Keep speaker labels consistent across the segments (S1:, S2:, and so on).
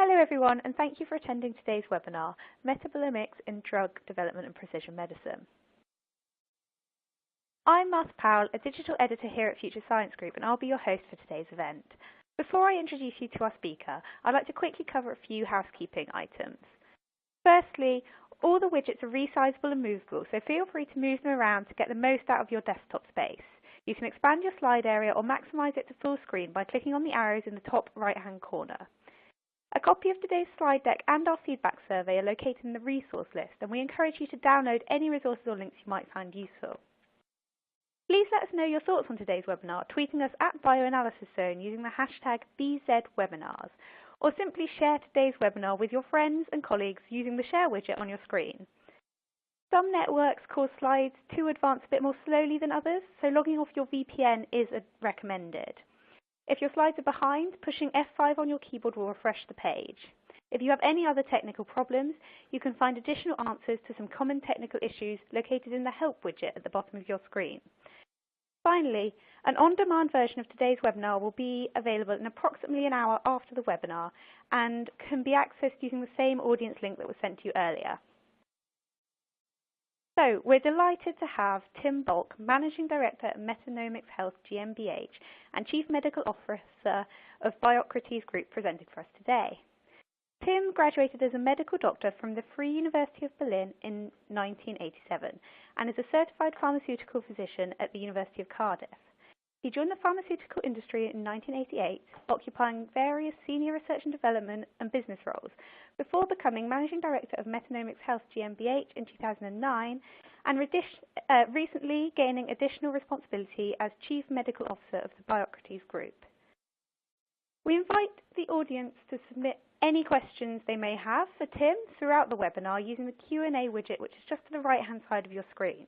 S1: Hello everyone, and thank you for attending today's webinar, Metabolomics in Drug Development and Precision Medicine. I'm Martha Powell, a digital editor here at Future Science Group, and I'll be your host for today's event. Before I introduce you to our speaker, I'd like to quickly cover a few housekeeping items. Firstly, all the widgets are resizable and movable, so feel free to move them around to get the most out of your desktop space. You can expand your slide area or maximize it to full screen by clicking on the arrows in the top right-hand corner. A copy of today's slide deck and our feedback survey are located in the resource list, and we encourage you to download any resources or links you might find useful. Please let us know your thoughts on today's webinar, tweeting us at Bioanalysis Zone using the hashtag BZWebinars, or simply share today's webinar with your friends and colleagues using the share widget on your screen. Some networks cause slides to advance a bit more slowly than others, so logging off your VPN is recommended. If your slides are behind, pushing F5 on your keyboard will refresh the page. If you have any other technical problems, you can find additional answers to some common technical issues located in the Help widget at the bottom of your screen. Finally, an on-demand version of today's webinar will be available in approximately an hour after the webinar and can be accessed using the same audience link that was sent to you earlier. So, we're delighted to have Tim Bölke, Managing Director at Metanomics Health GmbH and Chief Medical Officer of Biocrates Group, presenting for us today. Tim graduated as a medical doctor from the Free University of Berlin in 1987 and is a certified pharmaceutical physician at the University of Cardiff. He joined the pharmaceutical industry in 1988, occupying various senior research and development and business roles, before becoming Managing Director of Metanomics Health GmbH in 2009, and recently gaining additional responsibility as Chief Medical Officer of the Biocrates Group. We invite the audience to submit any questions they may have for Tim throughout the webinar using the Q&A widget, which is just to the right-hand side of your screen.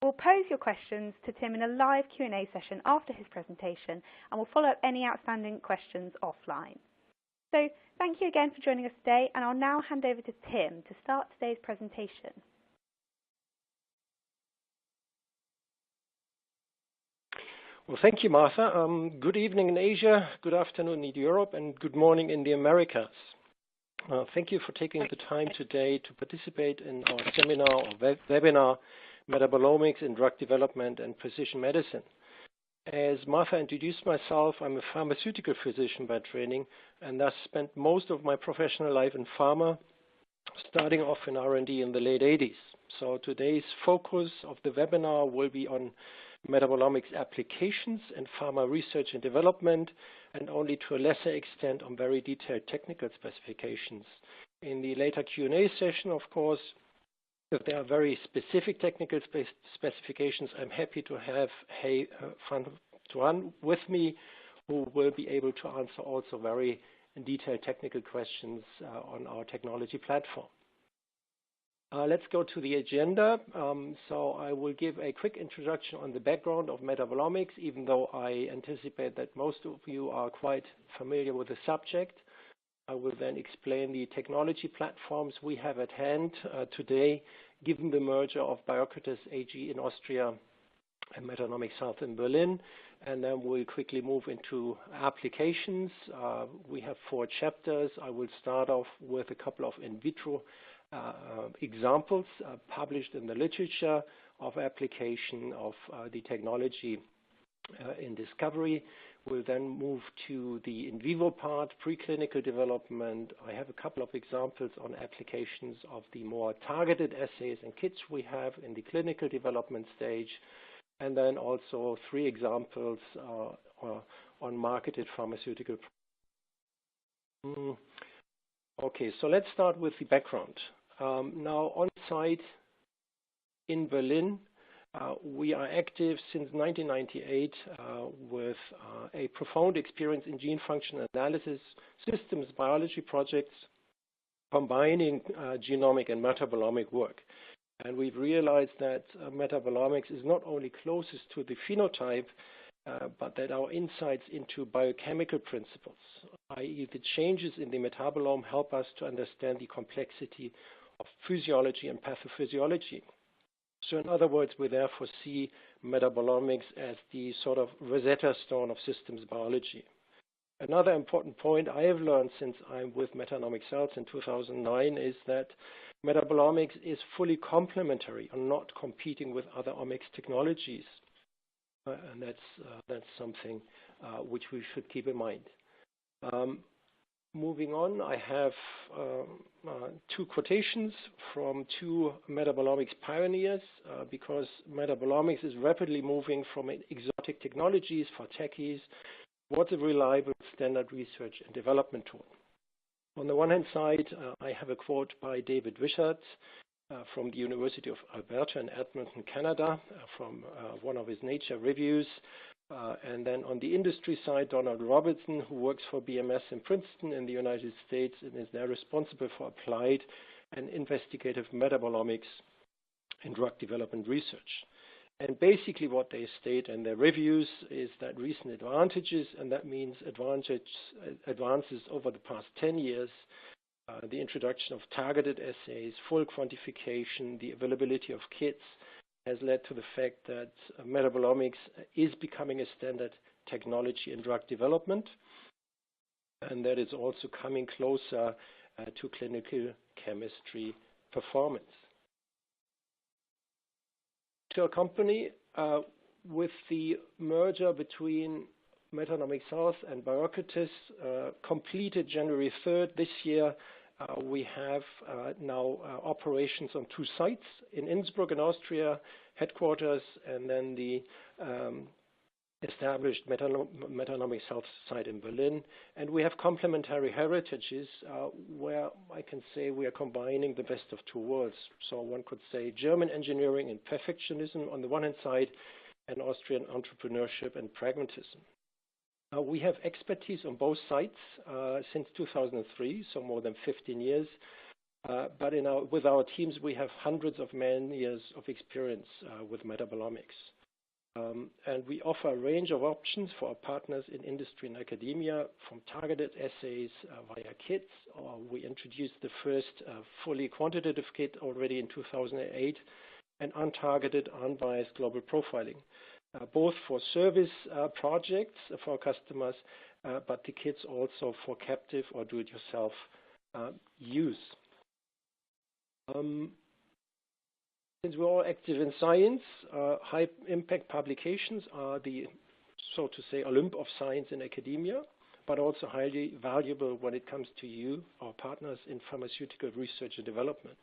S1: We'll pose your questions to Tim in a live Q&A session after his presentation, and we'll follow up any outstanding questions offline. So thank you again for joining us today, and I'll now hand over to Tim to start today's presentation.
S2: Well, thank you, Martha. Good evening in Asia, good afternoon in Europe, and good morning in the Americas. Thank you for taking the time today to participate in our seminar or webinar, Metabolomics in Drug Development and Precision Medicine. As Martha introduced myself, I'm a pharmaceutical physician by training and thus spent most of my professional life in pharma, starting off in R&D in the late 80s. So today's focus of the webinar will be on metabolomics applications in pharma research and development, and only to a lesser extent on very detailed technical specifications. In the later Q&A session, of course, if there are very specific technical specifications, I'm happy to have Tuan with me, who will be able to answer also very detailed technical questions on our technology platform. Let's go to the agenda. So I will give a quick introduction on the background of metabolomics, even though I anticipate that most of you are quite familiar with the subject. I will then explain the technology platforms we have at hand today, given the merger of Biocrates AG in Austria and Metanomics Health in Berlin. And then we'll quickly move into applications. We have 4 chapters. I will start off with a couple of in vitro examples published in the literature of application of the technology in discovery. We'll then move to the in vivo part, preclinical development. I have a couple of examples on applications of the more targeted assays and kits we have in the clinical development stage, and then also 3 examples on marketed pharmaceutical. Okay, so let's start with the background. Now, on site in Berlin, we are active since 1998 with a profound experience in gene function analysis, systems biology projects, combining genomic and metabolomic work. And we've realized that metabolomics is not only closest to the phenotype, but that our insights into biochemical principles, i.e. the changes in the metabolome, help us to understand the complexity of physiology and pathophysiology. So in other words, we therefore see metabolomics as the sort of Rosetta Stone of systems biology. Another important point I have learned since I'm with Metanomics Health in 2009 is that metabolomics is fully complementary and not competing with other omics technologies. And that's something which we should keep in mind. Moving on, I have two quotations from two metabolomics pioneers because metabolomics is rapidly moving from exotic technologies for techies towards a reliable standard research and development tool. On the one hand side, I have a quote by David Wishart from the University of Alberta in Edmonton, Canada, from one of his Nature reviews. And then on the industry side, Donald Robertson, who works for BMS in Princeton in the United States and is there responsible for applied and investigative metabolomics in drug development research. And basically what they state in their reviews is that recent advantages, and that means advances over the past 10 years, the introduction of targeted assays, full quantification, the availability of kits, has led to the fact that metabolomics is becoming a standard technology in drug development, and that it's also coming closer to clinical chemistry performance. To a company with the merger between Metanomics Health and Biocrates completed January 3rd this year. We have now operations on two sites in Innsbruck in Austria, headquarters, and then the established Metanomics Health site in Berlin. And we have complementary heritages where I can say we are combining the best of two worlds. So one could say German engineering and perfectionism on the one hand side, and Austrian entrepreneurship and pragmatism. We have expertise on both sites since 2003, so more than 15 years. But with our teams, we have hundreds of years of experience with metabolomics. And we offer a range of options for our partners in industry and academia, from targeted assays via kits, or we introduced the first fully quantitative kit already in 2008, and untargeted, unbiased global profiling. Both for service projects for our customers, but the kits also for captive or do-it-yourself use. Since we're all active in science, high-impact publications are the, so to say, Olymp of science in academia, but also highly valuable when it comes to you, our partners in pharmaceutical research and development.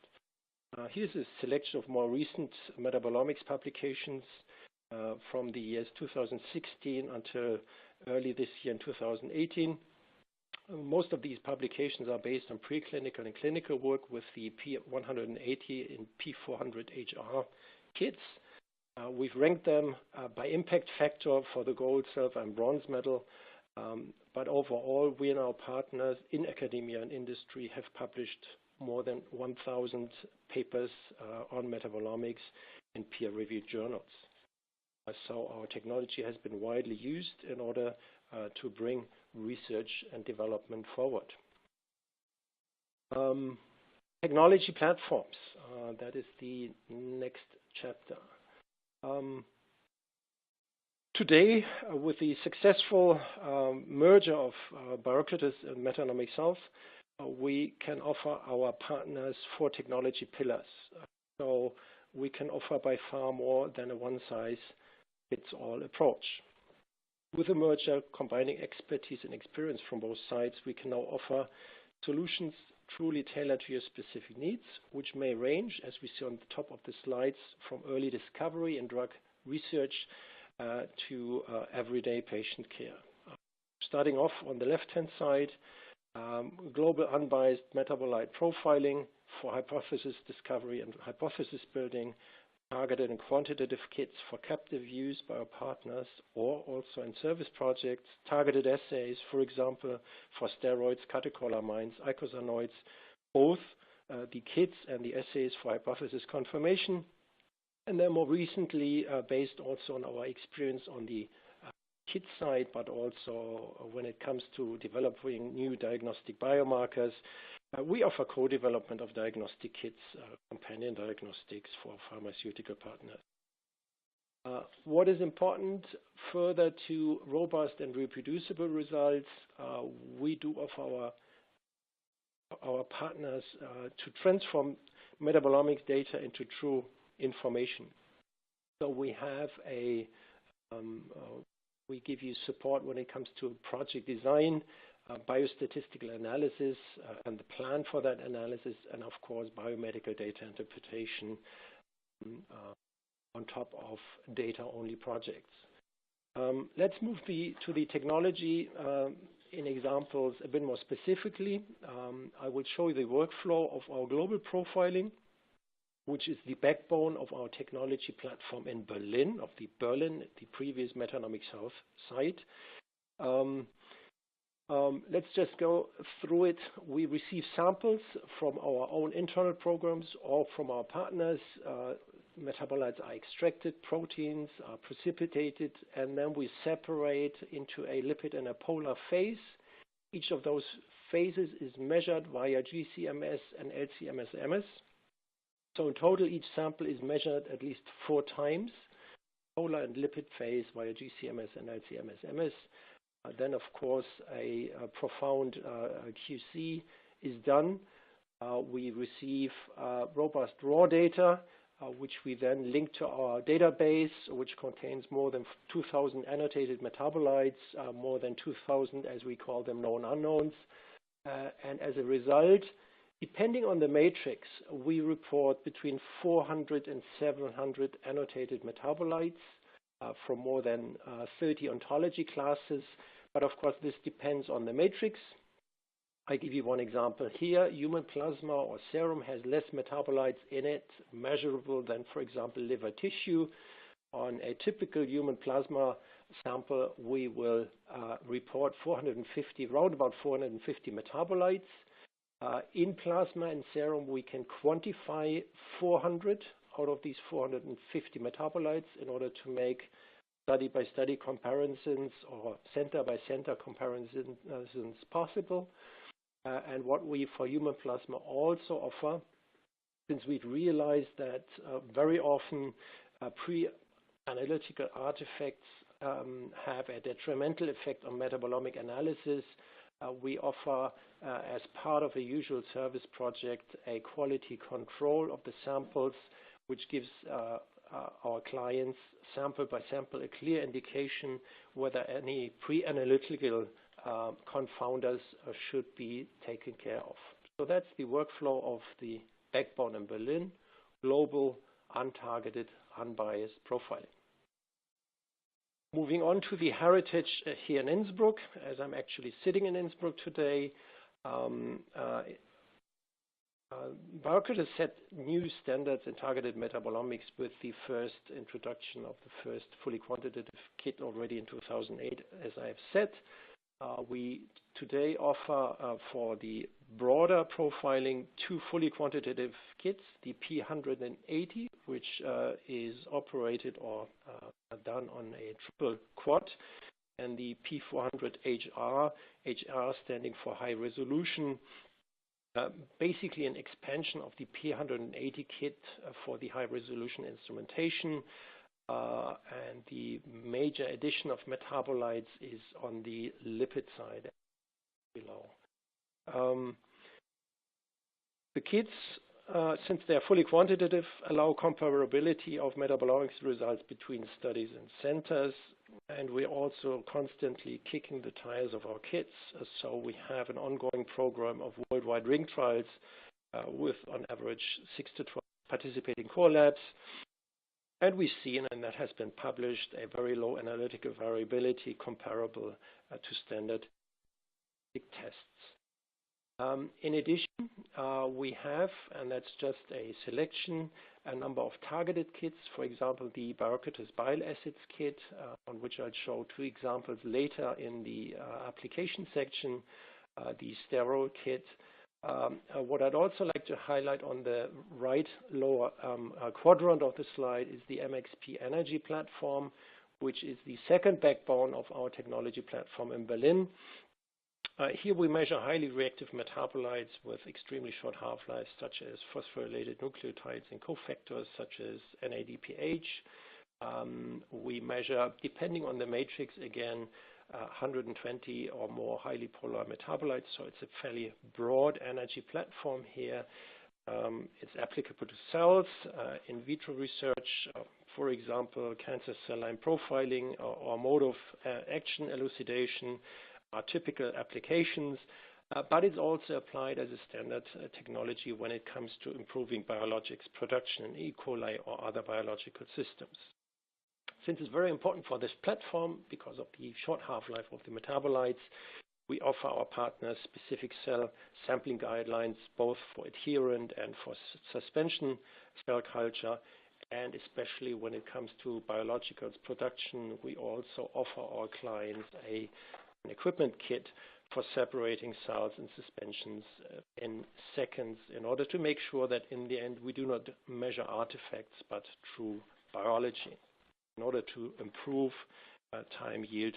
S2: Here's a selection of more recent metabolomics publications from the years 2016 until early this year in 2018. Most of these publications are based on preclinical and clinical work with the P180 and P400HR kits. We've ranked them by impact factor for the gold, silver, and bronze medal. But overall, we and our partners in academia and industry have published more than 1,000 papers on metabolomics in peer-reviewed journals. So our technology has been widely used in order to bring research and development forward. Technology platforms, that is the next chapter. Today, with the successful merger of Biocrates and Metanomics Health, we can offer our partners 4 technology pillars. So we can offer by far more than a one-size-fits-all approach. With the merger combining expertise and experience from both sides, we can now offer solutions truly tailored to your specific needs, which may range, as we see on the top of the slides, from early discovery and drug research to everyday patient care. Starting off on the left-hand side, global unbiased metabolite profiling for hypothesis discovery and hypothesis building, targeted and quantitative kits for captive use by our partners or also in service projects, targeted assays, for example, for steroids, catecholamines, eicosanoids, both the kits and the assays for hypothesis confirmation. And then more recently, based also on our experience on the kit side, but also when it comes to developing new diagnostic biomarkers, we offer co-development of diagnostic kits, companion diagnostics for pharmaceutical partners. What is important further to robust and reproducible results, we do offer our partners to transform metabolomics data into true information. So we have we give you support when it comes to project design, biostatistical analysis, and the plan for that analysis, and of course biomedical data interpretation on top of data-only projects. Let's move to the technology in examples a bit more specifically. I will show you the workflow of our global profiling, which is the backbone of our technology platform in Berlin, the previous Metanomics Health site. Let's just go through it. We receive samples from our own internal programs or from our partners. Metabolites are extracted, proteins are precipitated, and then we separate into a lipid and a polar phase. Each of those phases is measured via GCMS and LCMS-MS. So in total, each sample is measured at least 4 times, polar and lipid phase via GCMS and LCMS-MS. Then, of course, a profound QC is done. We receive robust raw data, which we then link to our database, which contains more than 2,000 annotated metabolites, more than 2,000, as we call them, known unknowns. And as a result, depending on the matrix, we report between 400 and 700 annotated metabolites from more than 30 ontology classes. But of course, this depends on the matrix. I give you one example here. Human plasma or serum has less metabolites in it measurable than, for example, liver tissue. On a typical human plasma sample, we will report around about 450 metabolites. In plasma and serum, we can quantify 400 out of these 450 metabolites in order to make study-by-study comparisons or center-by-center comparisons possible. And what we, for human plasma, also offer, since we've realized that very often pre-analytical artifacts have a detrimental effect on metabolomic analysis, we offer, as part of a usual service project, a quality control of the samples, which gives our clients, sample by sample, a clear indication whether any pre-analytical confounders should be taken care of. So that's the workflow of the backbone in Berlin, global, untargeted, unbiased profiling. Moving on to the heritage here in Innsbruck, as I'm actually sitting in Innsbruck today. Bölke has set new standards in targeted metabolomics with the first introduction of the first fully quantitative kit already in 2008, as I have said. We today offer for the broader profiling 2 fully quantitative kits, the P180, which is operated or done on a triple quad, and the P400HR, HR standing for high resolution, basically an expansion of the P180 kit for the high resolution instrumentation. And the major addition of metabolites is on the lipid side below. The kits, since they are fully quantitative, allow comparability of metabolomics results between studies and centers, and we're also constantly kicking the tires of our kits. So we have an ongoing program of worldwide ring trials with, on average, 6 to 12 participating core labs. And we've seen, and that has been published, a very low analytical variability comparable to standard tests. In addition, we have, and that's just a selection, a number of targeted kits. For example, the Biocrates Bile Acids kit, on which I'll show 2 examples later in the application section, the steroid kit. What I'd also like to highlight on the right lower quadrant of the slide is the MXP Energy platform, which is the second backbone of our technology platform in Berlin. Here we measure highly reactive metabolites with extremely short half-lives, such as phosphorylated nucleotides and cofactors, such as NADPH. We measure, depending on the matrix, again, 120 or more highly polar metabolites, so it's a fairly broad energy platform here. It's applicable to cells, in vitro research, for example, cancer cell line profiling or mode of action elucidation are typical applications, but it's also applied as a standard technology when it comes to improving biologics production in E. coli or other biological systems. Since it's very important for this platform because of the short half-life of the metabolites, we offer our partners specific cell sampling guidelines, both for adherent and for suspension cell culture, and especially when it comes to biologicals production, we also offer our clients an equipment kit for separating cells and suspensions in seconds in order to make sure that in the end we do not measure artifacts but true biology in order to improve time yield,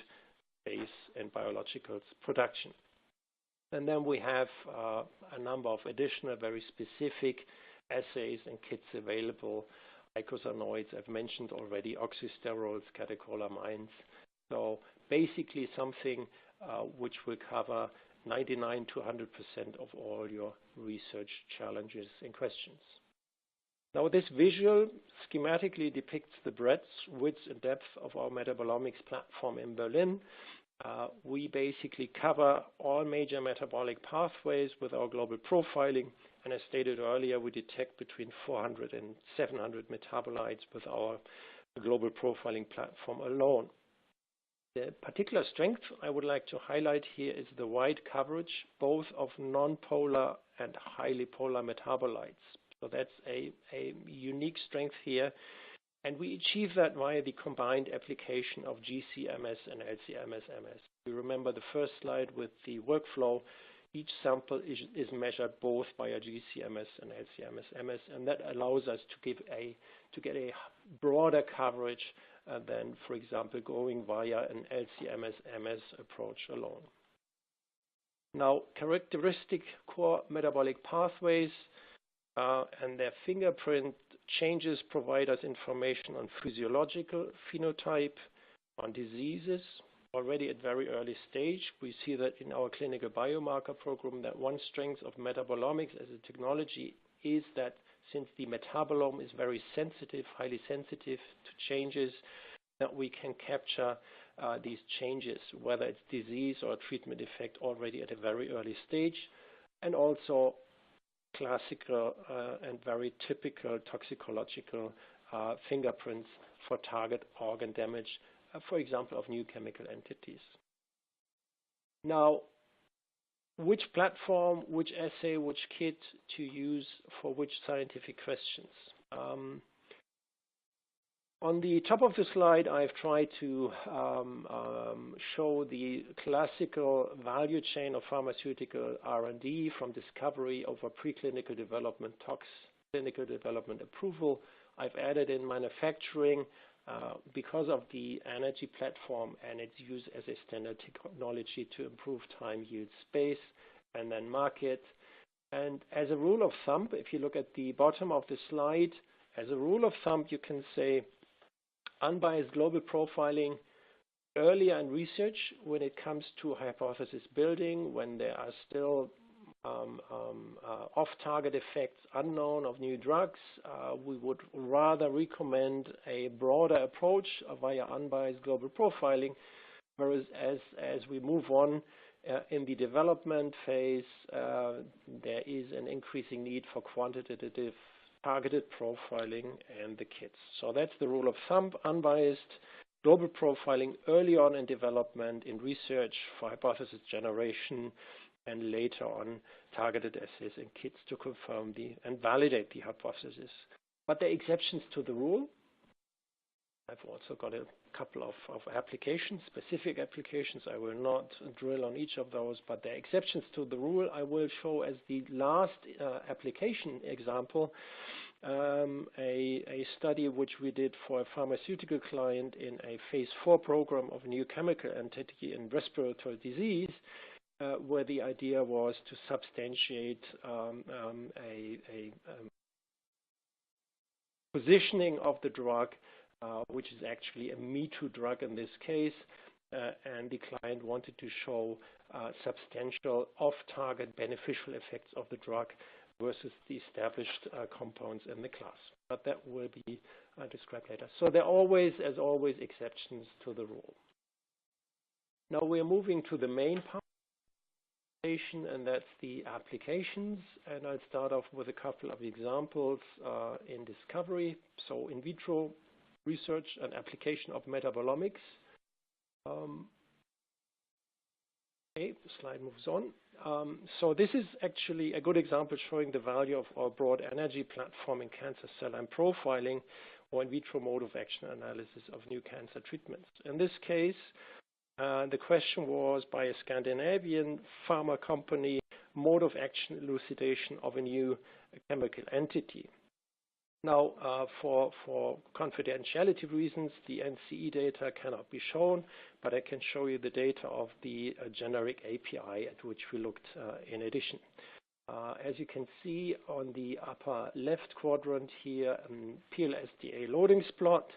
S2: space, and biologicals production. And then we have a number of additional very specific assays and kits available. Icosanoids, I've mentioned already, oxysterols, catecholamines. So basically something which will cover 99 to 100% of all your research challenges and questions. Now this visual schematically depicts the breadth, width, and depth of our Metabolomics platform in Berlin. We basically cover all major metabolic pathways with our global profiling, and as stated earlier, we detect between 400 and 700 metabolites with our global profiling platform alone. The particular strength I would like to highlight here is the wide coverage, both of non-polar and highly polar metabolites. So that's a unique strength here. And we achieve that via the combined application of GC-MS and LC-MS-MS. You remember the first slide with the workflow. Each sample is measured both via GC-MS and LC-MS-MS, and that allows us to get a broader coverage than, for example, going via an LC-MS-MS approach alone. Now, characteristic core metabolic pathways and their fingerprint changes provide us information on physiological phenotype, on diseases. Already at very early stage, we see that in our clinical biomarker program that one strength of Metabolomics as a technology is that since the metabolome is very sensitive, highly sensitive to changes, that we can capture these changes, whether it's disease or treatment effect already at a very early stage, and also classical and very typical toxicological fingerprints for target organ damage, for example, of new chemical entities. Now, which platform, which assay, which kit to use for which scientific questions? On the top of the slide, I've tried to show the classical value chain of pharmaceutical R&D from discovery over preclinical development, tox, clinical development, approval. I've added in manufacturing because of the energy platform and its use as a standard technology to improve time, yield, space, and then market. And as a rule of thumb, if you look at the bottom of the slide, as a rule of thumb, you can say unbiased global profiling earlier in research when it comes to hypothesis building, when there are still off-target effects unknown of new drugs, we would rather recommend a broader approach via unbiased global profiling, whereas as we move on in the development phase, there is an increasing need for quantitative targeted profiling and the kits. So that's the rule of thumb, unbiased global profiling early on in development, in research for hypothesis generation, and later on targeted assays and kits to confirm and validate the hypothesis. But there are exceptions to the rule. I've also got a couple of applications, specific applications. I will not drill on each of those, but there are exceptions to the rule. I will show as the last application example a study which we did for a pharmaceutical client in a phase 4 program of a new chemical entity in respiratory disease, where the idea was to substantiate a positioning of the drug which is actually a me-too drug in this case, and the client wanted to show substantial off-target beneficial effects of the drug versus the established compounds in the class. But that will be described later. So there are always, as always, exceptions to the rule. Now we are moving to the main part, and that's the applications. And I'll start off with a couple of examples in discovery. So in vitro research and application of metabolomics. Okay, the slide moves on. So this is actually a good example showing the value of our broad energy platform in cancer cell line profiling or in vitro mode of action analysis of new cancer treatments. In this case, the question was by a Scandinavian pharma company, mode of action elucidation of a new chemical entity. Now, for confidentiality reasons, the NCE data cannot be shown, but I can show you the data of the generic API at which we looked in addition. As you can see on the upper left quadrant here, PLSDA loadings plot,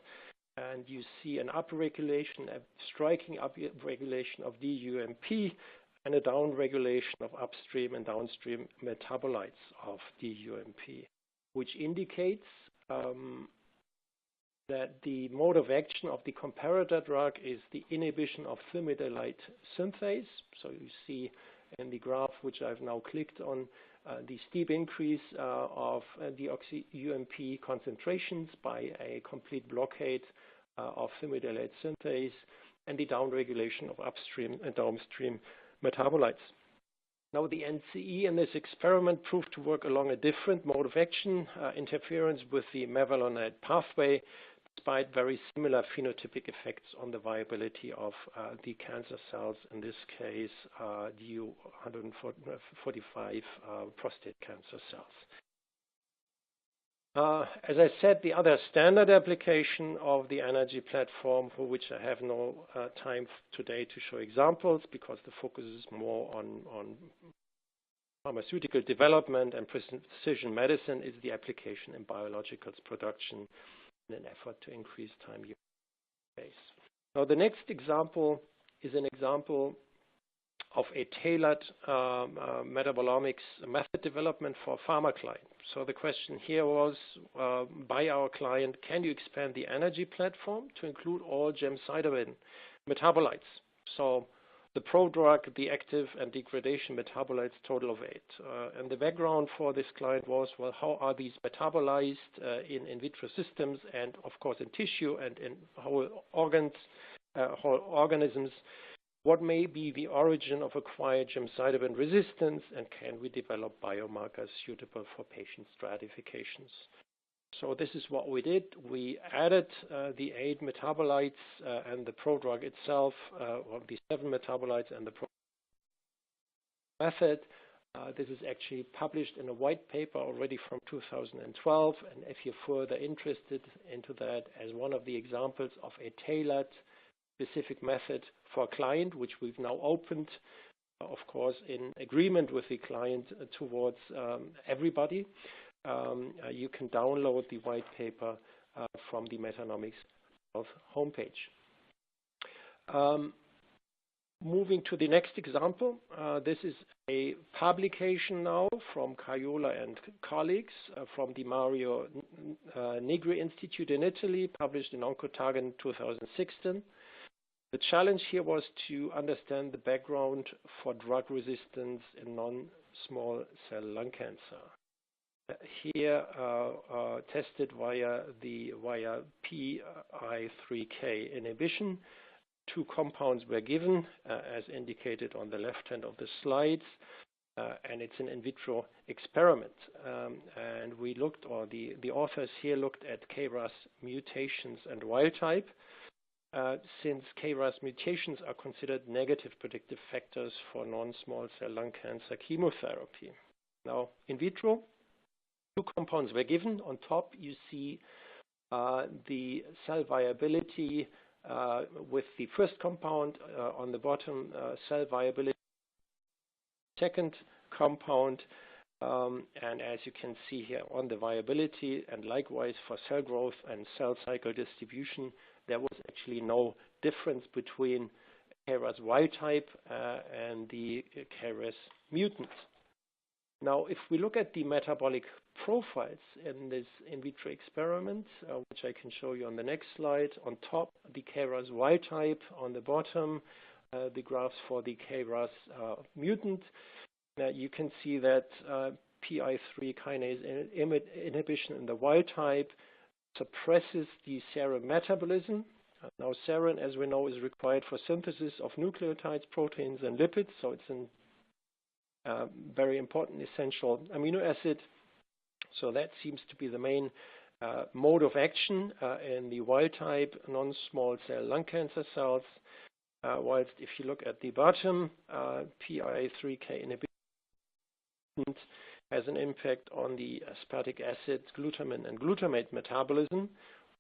S2: and you see an upregulation, a striking upregulation of DUMP, and a downregulation of upstream and downstream metabolites of DUMP, which indicates that the mode of action of the comparator drug is the inhibition of thymidylate synthase. So you see in the graph, which I've now clicked on, the steep increase of deoxy-UMP concentrations by a complete blockade of thymidylate synthase and the downregulation of upstream and downstream metabolites. Now, the NCE in this experiment proved to work along a different mode of action, interference with the mevalonate pathway, despite very similar phenotypic effects on the viability of the cancer cells, in this case, DU-145 prostate cancer cells. As I said, the other standard application of the energy platform, for which I have no time today to show examples because the focus is more on pharmaceutical development and precision medicine, is the application in biologicals production in an effort to increase time use space. Now, the next example is an example of a tailored metabolomics method development for a pharma client. So the question here was, by our client, can you expand the energy platform to include all gemcitabine metabolites? So the prodrug, the active, and degradation metabolites, total of 8. And the background for this client was, well, how are these metabolized in vitro systems and, of course, in tissue and in whole organs, whole organisms? What may be the origin of acquired gemcitabine resistance, and can we develop biomarkers suitable for patient stratifications? So this is what we did. We added the 8 metabolites and the prodrug itself, or the 7 metabolites and the method. This is actually published in a white paper already from 2012, and if you're further interested into that as one of the examples of a tailored specific method for a client, which we've now opened, of course, in agreement with the client towards everybody. You can download the white paper from the Metanomics homepage. Moving to the next example, this is a publication now from Caiola and colleagues from the Mario Negri Institute in Italy, published in Oncotarget 2016. The challenge here was to understand the background for drug resistance in non-small cell lung cancer. Here, tested via PI3K inhibition. 2 compounds were given, as indicated on the left hand of the slides, and it's an in vitro experiment. And we looked, or the authors here looked at KRAS mutations and wild type. Since KRAS mutations are considered negative predictive factors for non-small cell lung cancer chemotherapy. Now, in vitro, 2 compounds were given. On top, you see the cell viability with the first compound. On the bottom, cell viability. Second compound, And as you can see here on the viability, and likewise for cell growth and cell cycle distribution, there was actually no difference between KRAS wild type and the KRAS mutant. Now, if we look at the metabolic profiles in this in vitro experiment, which I can show you on the next slide, on top, the KRAS wild type, on the bottom, the graphs for the KRAS mutant, you can see that PI3 kinase inhibition in the wild type suppresses the serine metabolism. Now, serine, as we know, is required for synthesis of nucleotides, proteins, and lipids, so it's a very important essential amino acid. So that seems to be the main mode of action in the wild type non-small cell lung cancer cells. Whilst if you look at the bottom, PI3K inhibition has an impact on the aspartic acids, glutamine and glutamate metabolism,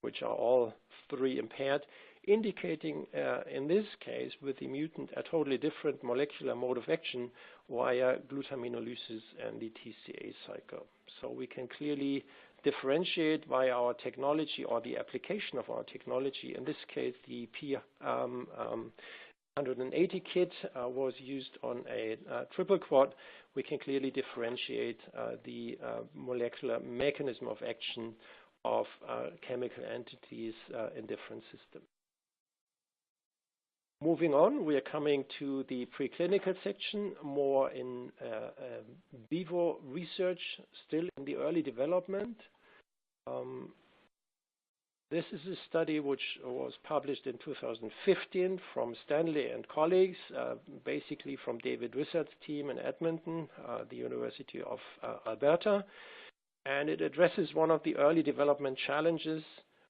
S2: which are all three impaired, indicating in this case with the mutant a totally different molecular mode of action via glutaminolysis and the TCA cycle. So we can clearly differentiate via our technology or the application of our technology. In this case, the P180 kit was used on a triple quad. We can clearly differentiate the molecular mechanism of action of chemical entities in different systems. Moving on, we are coming to the preclinical section, more in vivo research, still in the early development. This is a study which was published in 2015 from Stanley and colleagues, basically from David Wizard's team in Edmonton, the University of Alberta. And it addresses one of the early development challenges.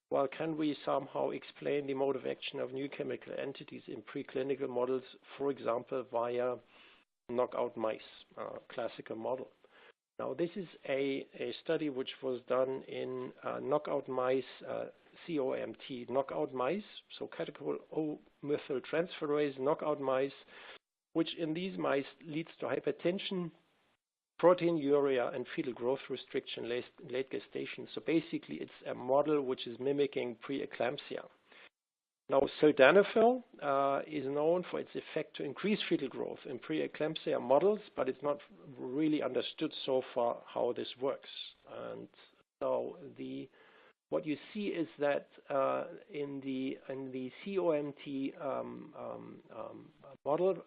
S2: Well, can we somehow explain the mode of action of new chemical entities in preclinical models, for example, via knockout mice, classical model? Now, this is a study which was done in knockout mice, COMT knockout mice, so catechol O-methyltransferase knockout mice, which in these mice leads to hypertension, proteinuria, and fetal growth restriction late gestation. So basically, it's a model which is mimicking preeclampsia. Now, sildenafil is known for its effect to increase fetal growth in preeclampsia models, but it's not really understood so far how this works. And so what you see is that in the COMT model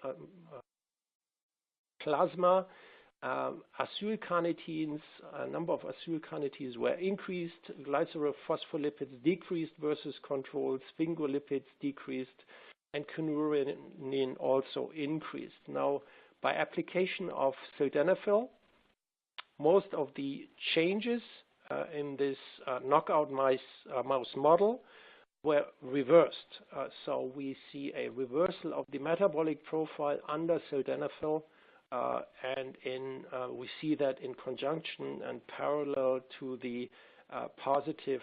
S2: plasma, acylcarnitines, a number of acylcarnitines were increased, glycerophospholipids decreased versus control, sphingolipids decreased, and kynurenine also increased. Now, by application of sildenafil, most of the changes in this knockout mouse model were reversed. So we see a reversal of the metabolic profile under sildenafil. And we see that in conjunction and parallel to the positive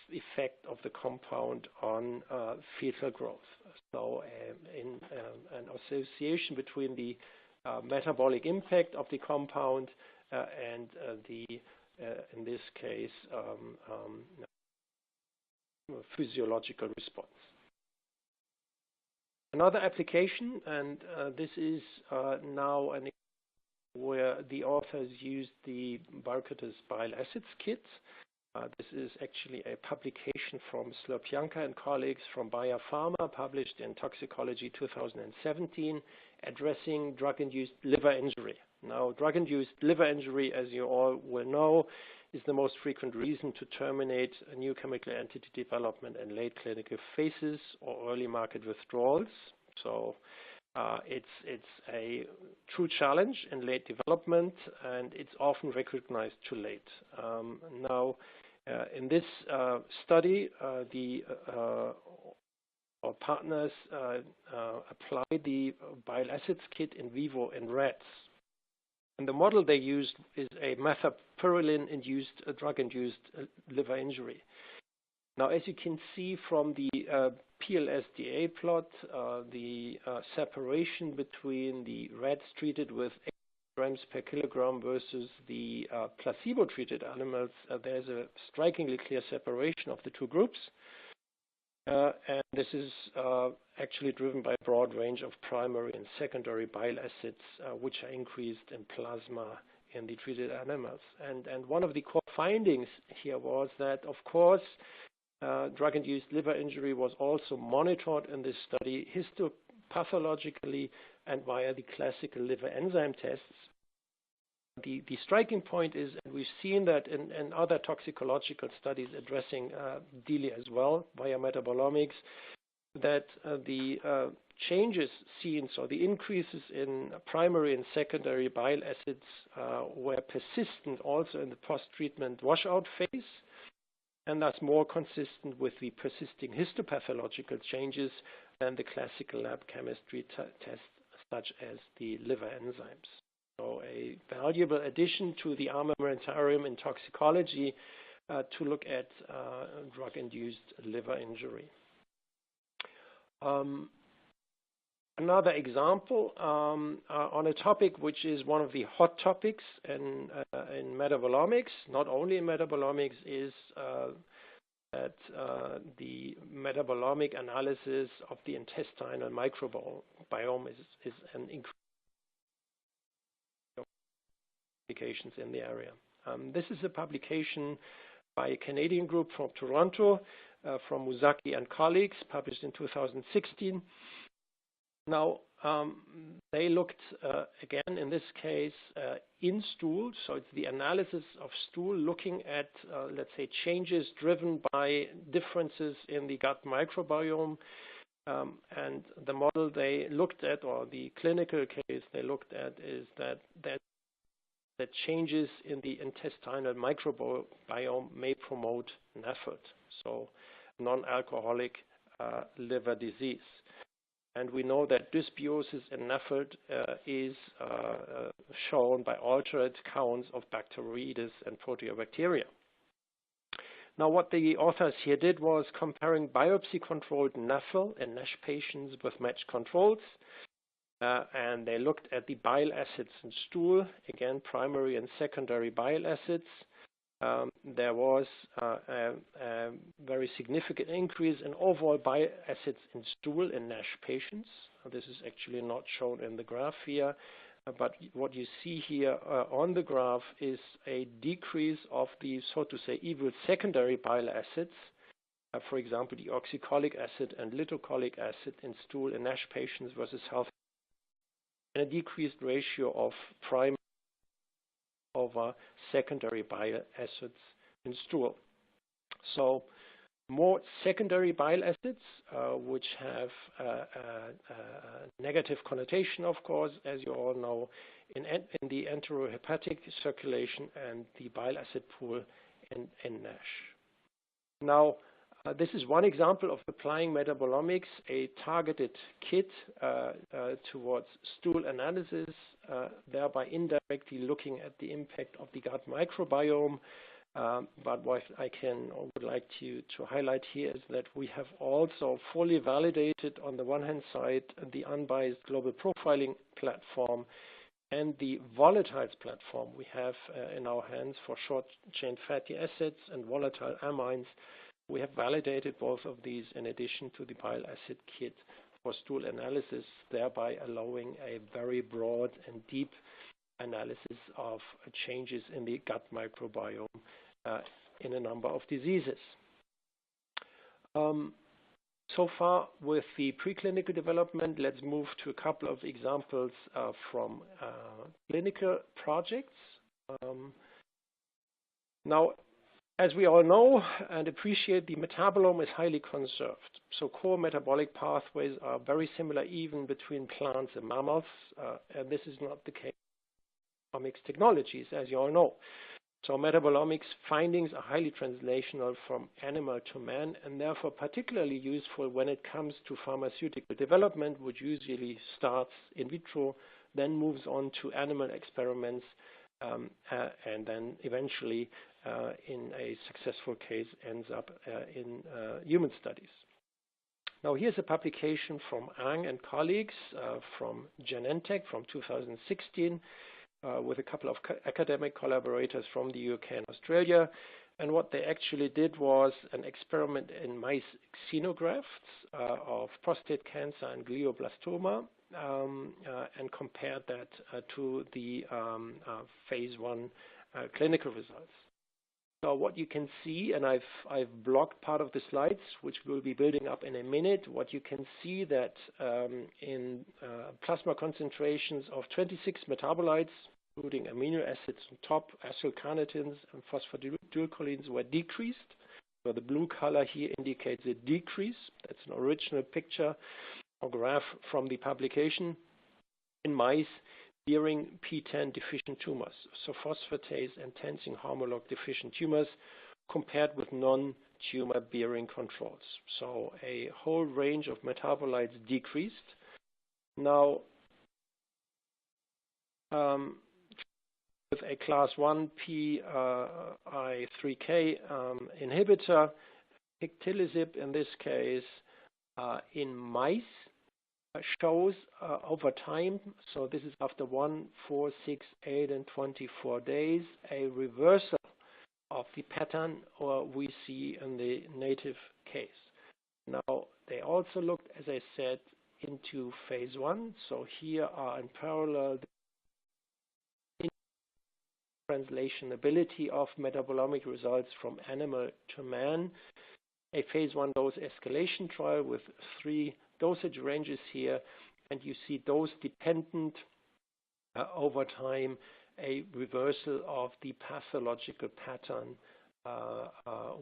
S2: effect of the compound on fetal growth. So in an association between the metabolic impact of the compound and in this case, physiological response. Another application, and this is now where the authors used the Biocrates Bile Acids kit. This is actually a publication from Slopjanka and colleagues from Biopharma, published in Toxicology 2017, addressing drug-induced liver injury. Now, drug-induced liver injury, as you all will know, is the most frequent reason to terminate a new chemical entity development in late clinical phases or early market withdrawals. So it's a true challenge in late development, and it's often recognized too late. Now, in this study, our partners applied the bile acids kit in vivo in rats. And the model they used is a methapyrilin-induced, drug-induced liver injury. Now, as you can see from the PLSDA plot, the separation between the rats treated with grams per kilogram versus the placebo-treated animals, there's a strikingly clear separation of the two groups. And this is actually driven by a broad range of primary and secondary bile acids, which are increased in plasma in the treated animals. And one of the core findings here was that, of course, drug-induced liver injury was also monitored in this study histopathologically and via the classical liver enzyme tests. The striking point is, and we've seen that in other toxicological studies addressing DILI as well via metabolomics, that the changes seen, so the increases in primary and secondary bile acids were persistent also in the post-treatment washout phase, and thus more consistent with the persisting histopathological changes than the classical lab chemistry tests such as the liver enzymes. So a valuable addition to the armamentarium in toxicology to look at drug-induced liver injury. Another example on a topic which is one of the hot topics in metabolomics, not only in metabolomics, is that the metabolomic analysis of the intestinal microbiome is an increasing applications in the area. This is a publication by a Canadian group from Toronto, from Muzaki and colleagues, published in 2016. Now, they looked, again, in this case, in stool. So it's the analysis of stool looking at, let's say, changes driven by differences in the gut microbiome. And the model they looked at, or the clinical case they looked at, is that changes in the intestinal microbiome may promote NAFLD, so non-alcoholic liver disease. And we know that dysbiosis in NAFLD is shown by altered counts of Bacteroides and Proteobacteria. Now, what the authors here did was comparing biopsy-controlled NAFLD in NASH patients with matched controls. And they looked at the bile acids in stool, again, primary and secondary bile acids. There was a very significant increase in overall bile acids in stool in NASH patients. This is actually not shown in the graph here, but what you see here on the graph is a decrease of the, so to say, evil secondary bile acids. For example, the oxycholic acid and litocholic acid in stool in NASH patients versus healthy, and a decreased ratio of primary over secondary bile acids in stool. So more secondary bile acids, which have a negative connotation, of course, as you all know, in the enterohepatic circulation and the bile acid pool in NASH. Now, this is one example of applying metabolomics, a targeted kit towards stool analysis, thereby indirectly looking at the impact of the gut microbiome. But what I would like to highlight here is that we have also fully validated, on the one hand side, the unbiased global profiling platform and the volatiles platform we have in our hands for short-chain fatty acids and volatile amines. We have validated both of these in addition to the bile acid kit for stool analysis, thereby allowing a very broad and deep analysis of changes in the gut microbiome in a number of diseases. So far with the preclinical development, let's move to a couple of examples from clinical projects. Now, as we all know and appreciate, the metabolome is highly conserved. So core metabolic pathways are very similar even between plants and mammals, and this is not the case for metabolomics technologies, as you all know. So metabolomics findings are highly translational from animal to man, and therefore particularly useful when it comes to pharmaceutical development, which usually starts in vitro, then moves on to animal experiments, and then eventually in a successful case ends up in human studies. Now here's a publication from Ang and colleagues from Genentech from 2016, with a couple of academic collaborators from the UK and Australia. And what they actually did was an experiment in mice xenografts of prostate cancer and glioblastoma, and compared that to the phase 1 clinical results. So what you can see, and I've blocked part of the slides, which we'll be building up in a minute. What you can see that in plasma concentrations of 26 metabolites, including amino acids on top, acylcarnitins and phosphatidylcholines were decreased. So the blue color here indicates a decrease. That's an original picture or graph from the publication in mice bearing P10 deficient tumors, so phosphatase and tensing homolog deficient tumors, compared with non-tumor bearing controls. So a whole range of metabolites decreased. Now, with a class 1 PI3K inhibitor, pictilizib in this case, in mice, shows over time, so this is after 1, 4, 6, 8, and 24 days, a reversal of the pattern we see in the native case. Now, they also looked, as I said, into phase 1. So here are in parallel the translationability of metabolomic results from animal to man, a phase 1 dose escalation trial with 3 dosage ranges here, and you see dose-dependent over time a reversal of the pathological pattern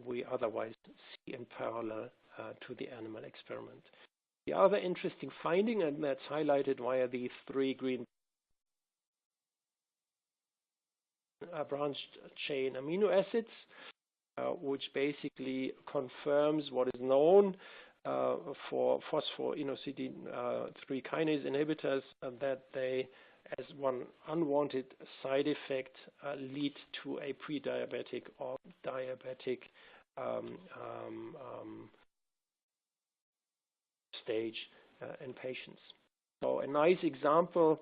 S2: we otherwise see in parallel to the animal experiment. The other interesting finding, and that's highlighted via these 3 green branched chain amino acids, which basically confirms what is known for phosphoinositidine 3 kinase inhibitors, that they, as one unwanted side effect, lead to a pre-diabetic or diabetic stage in patients. So a nice example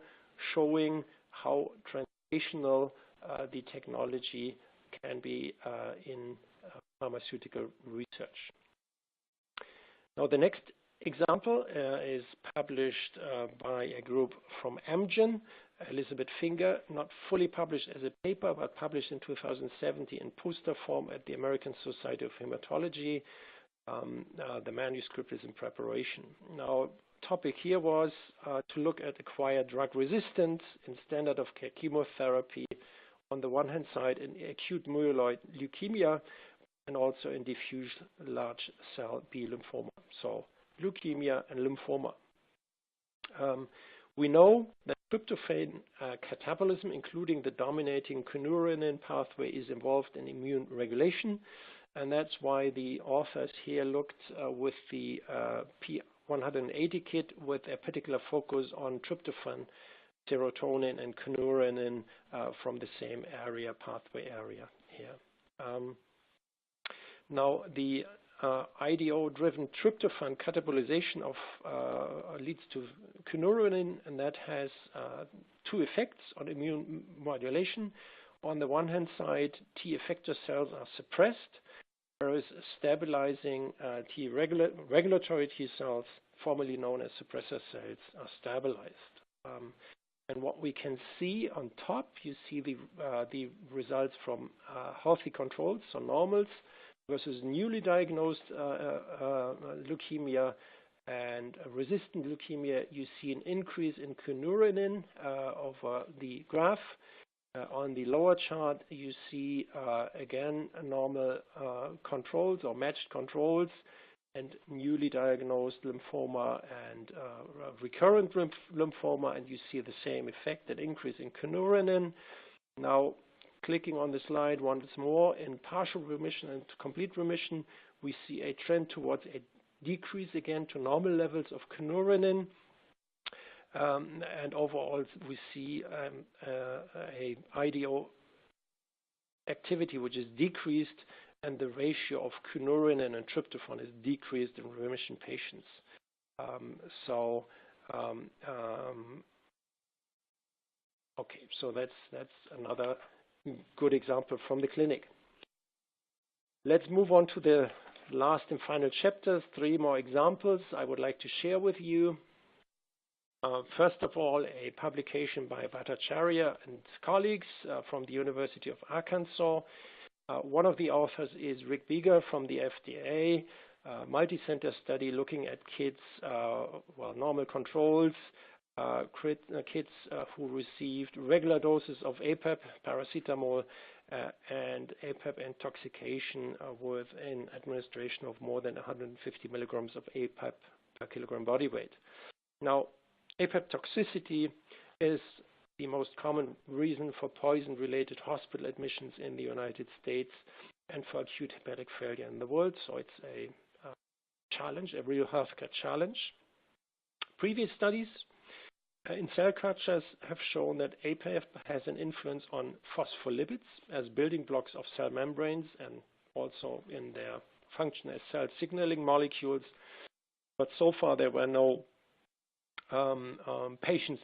S2: showing how translational the technology can be in pharmaceutical research. Now, the next example is published by a group from Amgen, Elizabeth Finger, not fully published as a paper, but published in 2017 in poster form at the American Society of Hematology. The manuscript is in preparation. Now, topic here was to look at acquired drug resistance in standard of care chemotherapy on the one hand side in acute myeloid leukemia, and also in diffuse large cell B lymphoma, so leukemia and lymphoma. We know that tryptophan catabolism, including the dominating kynurenine pathway, is involved in immune regulation, and that's why the authors here looked with the P180 kit with a particular focus on tryptophan, serotonin, and kynurenine from the same area, pathway area here. Now, the IDO-driven tryptophan catabolization leads to kynurenine, and that has 2 effects on immune modulation. On the one hand side, T effector cells are suppressed, whereas stabilizing T regulatory T cells, formerly known as suppressor cells, are stabilized. And what we can see on top, you see the results from healthy controls, so normals, versus newly diagnosed leukemia and resistant leukemia. You see an increase in kynurenine over the graph. On the lower chart, you see again normal controls or matched controls, and newly diagnosed lymphoma and recurrent lymphoma, and you see the same effect, an increase in kynurenine. Now, clicking on the slide once more, in partial remission and complete remission, we see a trend towards a decrease again to normal levels of kynurenine. And overall, we see a IDO activity which is decreased, and the ratio of kynurenine and tryptophan is decreased in remission patients. Okay, so that's another good example from the clinic. Let's move on to the last and final chapters. 3 more examples I would like to share with you. First of all, a publication by Bhattacharya and colleagues from the University of Arkansas. One of the authors is Rick Beeger from the FDA, multi-center study looking at kids, normal controls, kids who received regular doses of APAP, paracetamol, and APAP intoxication with an administration of more than 150 milligrams of APAP per kilogram body weight. Now, APAP toxicity is the most common reason for poison-related hospital admissions in the United States and for acute hepatic failure in the world. So it's a challenge, a real healthcare challenge. Previous studies in cell cultures have shown that APAP has an influence on phospholipids as building blocks of cell membranes and also in their function as cell signaling molecules. But so far there were no patient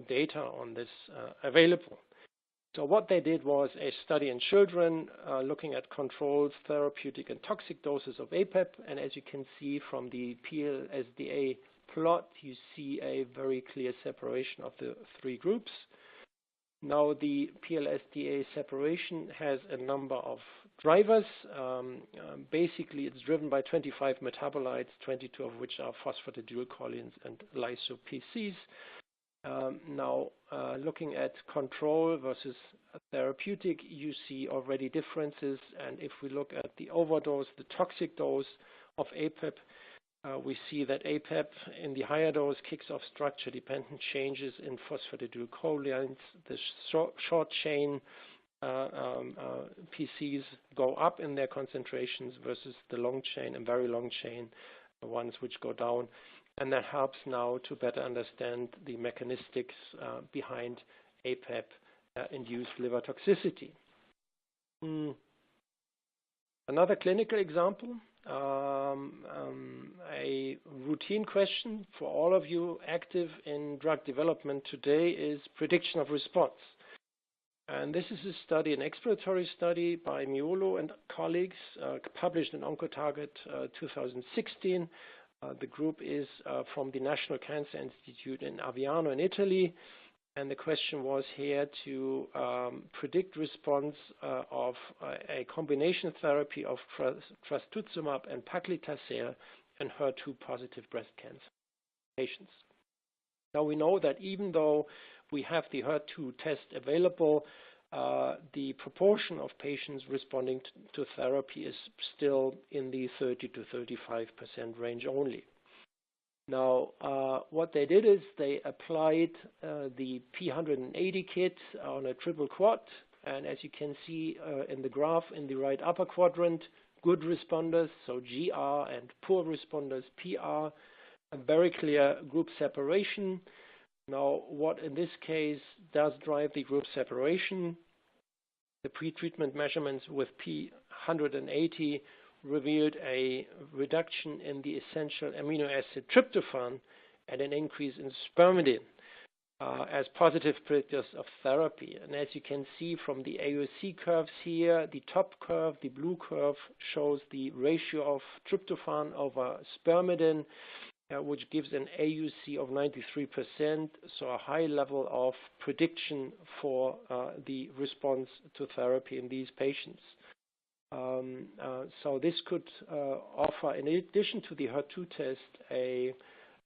S2: data on this available. So what they did was a study in children looking at controls, therapeutic and toxic doses of APAP, and as you can see from the PLSDA plot, you see a very clear separation of the 3 groups. Now the PLSDA separation has a number of drivers. Basically, it's driven by 25 metabolites, 22 of which are phosphatidylcholine and lyso-PCs. Looking at control versus therapeutic, you see already differences. And if we look at the overdose, the toxic dose of APAP, we see that APAP in the higher dose kicks off structure-dependent changes in phosphatidylcholines. The short chain PCs go up in their concentrations versus the long chain and very long chain ones which go down. And that helps now to better understand the mechanistics behind APAP-induced liver toxicity. Another clinical example, a routine question for all of you active in drug development today is prediction of response. And this is a study, an exploratory study by Miolo and colleagues, published in Oncotarget 2016. The group is from the National Cancer Institute in Aviano in Italy. And the question was here to predict response of a combination therapy of trastuzumab and paclitaxel in HER2-positive breast cancer patients. Now we know that even though we have the HER2 test available, the proportion of patients responding to therapy is still in the 30 to 35% range only. Now, what they did is they applied the P180 kit on a triple quad, and as you can see in the graph in the right upper quadrant, good responders, so GR, and poor responders, PR, a very clear group separation. Now, what in this case does drive the group separation? The pretreatment measurements with P180 revealed a reduction in the essential amino acid tryptophan and an increase in spermidine as positive predictors of therapy. And as you can see from the AUC curves here, the top curve, the blue curve, shows the ratio of tryptophan over spermidine, which gives an AUC of 93%, so a high level of prediction for the response to therapy in these patients. So this could offer, in addition to the HER2 test,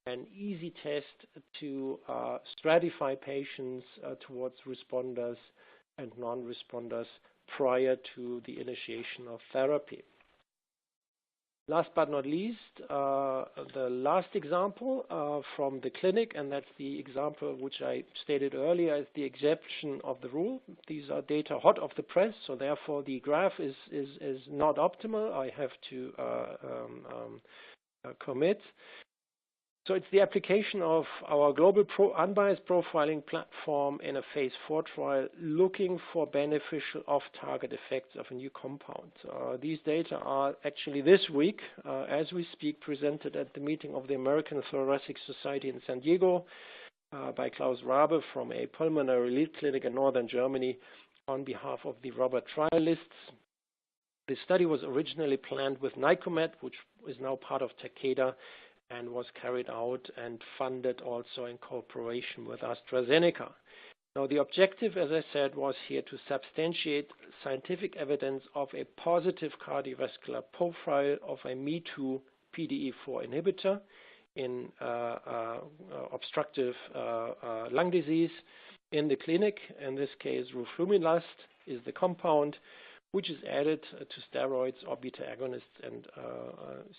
S2: an easy test to stratify patients towards responders and non-responders prior to the initiation of therapy. Last but not least, the last example from the clinic, and that's the example which I stated earlier as the exception of the rule. These are data hot off the press, so therefore the graph is not optimal. I have to commit. So it's the application of our global unbiased profiling platform in a phase 4 trial looking for beneficial off-target effects of a new compound. These data are actually this week, as we speak, presented at the meeting of the American Thoracic Society in San Diego. by Klaus Rabe from a pulmonary lead clinic in northern Germany on behalf of the Robert trialists. The study was originally planned with Nycomed, which is now part of Takeda, and was carried out and funded also in cooperation with AstraZeneca. Now, the objective, as I said, was here to substantiate scientific evidence of a positive cardiovascular profile of a Me2 PDE4 inhibitor in obstructive lung disease in the clinic. In this case, roflumilast is the compound, which is added to steroids or beta agonists and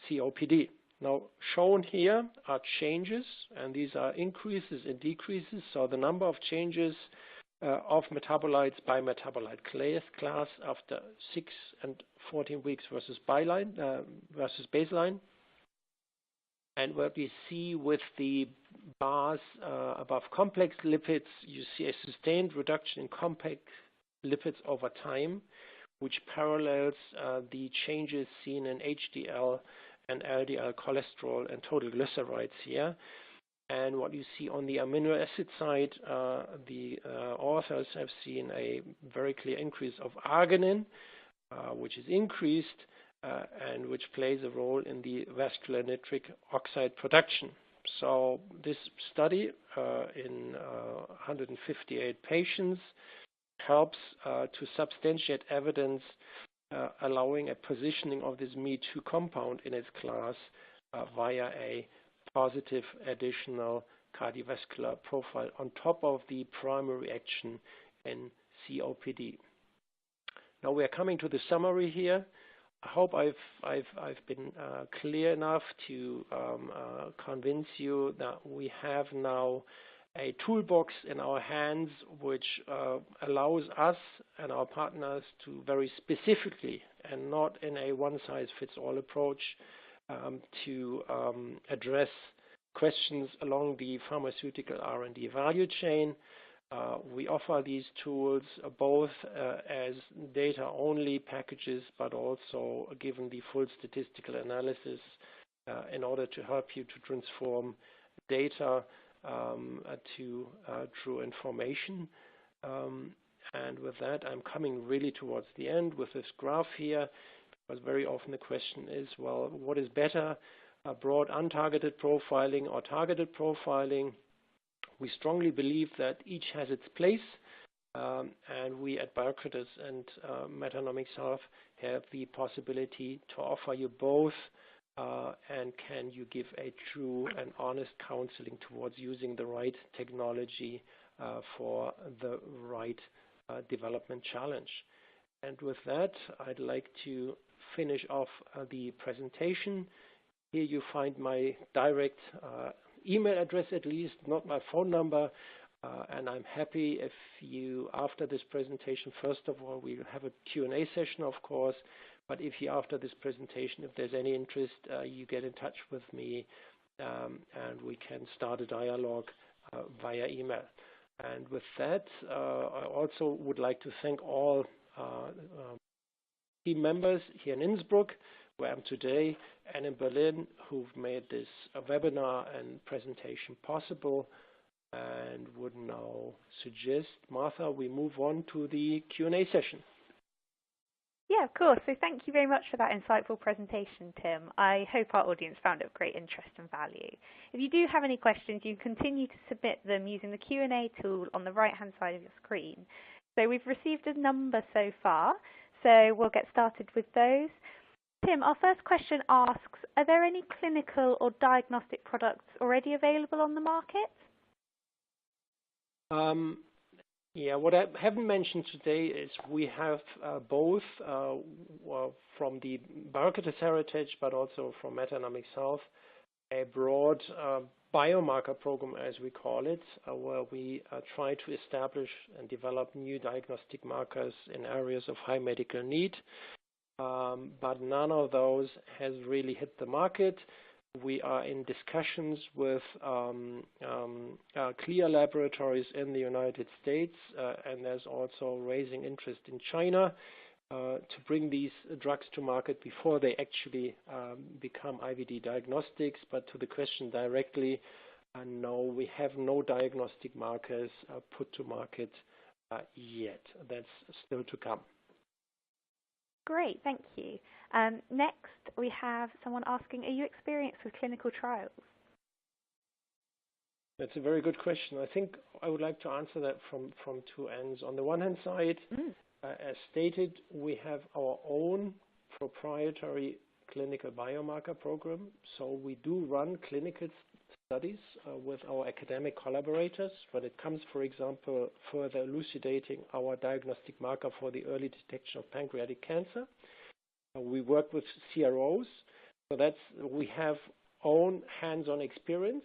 S2: COPD. Now, shown here are changes, and these are increases and decreases. So the number of changes of metabolites by metabolite class after 6 and 14 weeks versus baseline. And what we see with the bars above complex lipids, you see a sustained reduction in complex lipids over time, which parallels the changes seen in HDL and LDL cholesterol and total glycerides here. And what you see on the amino acid side, the authors have seen a very clear increase of arginine, which is increased and which plays a role in the vascular nitric oxide production. So this study in 158 patients helps to substantiate evidence allowing a positioning of this Me2 compound in its class via a positive additional cardiovascular profile on top of the primary action in COPD. Now we are coming to the summary here. I hope I've been clear enough to convince you that we have now a toolbox in our hands which allows us and our partners to very specifically and not in a one-size-fits-all approach to address questions along the pharmaceutical R&D value chain. We offer these tools both as data-only packages, but also given the full statistical analysis in order to help you to transform data to true information. And with that, I'm coming really towards the end with this graph here, because very often the question is, well, what is better, broad untargeted profiling or targeted profiling? We strongly believe that each has its place, and we at Biocrates and Metanomics have the possibility to offer you both. And can you give a true and honest counseling towards using the right technology for the right development challenge? And with that, I'd like to finish off the presentation. Here you find my direct email address, at least, not my phone number. And I'm happy if you, after this presentation, first of all, we have a Q&A session, of course. But if you, after this presentation, if there's any interest, you get in touch with me and we can start a dialogue via email. And with that, I also would like to thank all team members here in Innsbruck, where I am today, and in Berlin, who've made this webinar and presentation possible. And would now suggest, Martha, we move on to the Q&A session.
S1: Yeah, of course. So thank you very much for that insightful presentation, Tim. I hope our audience found it of great interest and value. If you do have any questions, you can continue to submit them using the Q&A tool on the right-hand side of your screen. So we've received a number so far, so we'll get started with those. Tim, our first question asks, are there any clinical or diagnostic products already available on the market?
S2: Yeah, what I haven't mentioned today is we have both from the Biocrates heritage, but also from Metanomics Health, a broad biomarker program, as we call it, where we try to establish and develop new diagnostic markers in areas of high medical need. But none of those has really hit the market. We are in discussions with CLIA laboratories in the United States, and there's also raising interest in China to bring these drugs to market before they actually become IVD diagnostics. But to the question directly, No, we have no diagnostic markers put to market yet. That's still to come.
S1: Great, thank you. Next, we have someone asking, are you experienced with clinical trials?
S2: That's a very good question. I think I would like to answer that from two ends. On the one hand side, as stated, we have our own proprietary clinical biomarker program. So we do run clinical studies with our academic collaborators when it comes, for example, further elucidating our diagnostic marker for the early detection of pancreatic cancer. We work with CROs, so we have own hands-on experience,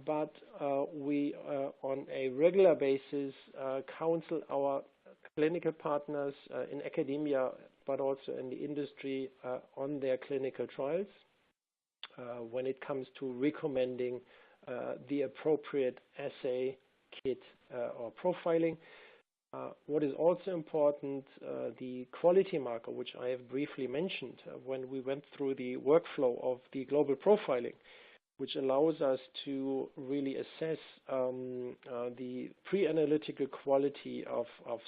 S2: but we on a regular basis counsel our clinical partners in academia, but also in the industry on their clinical trials when it comes to recommending the appropriate assay kit or profiling. What is also important, the quality marker, which I have briefly mentioned when we went through the workflow of the global profiling, which allows us to really assess the pre-analytical quality of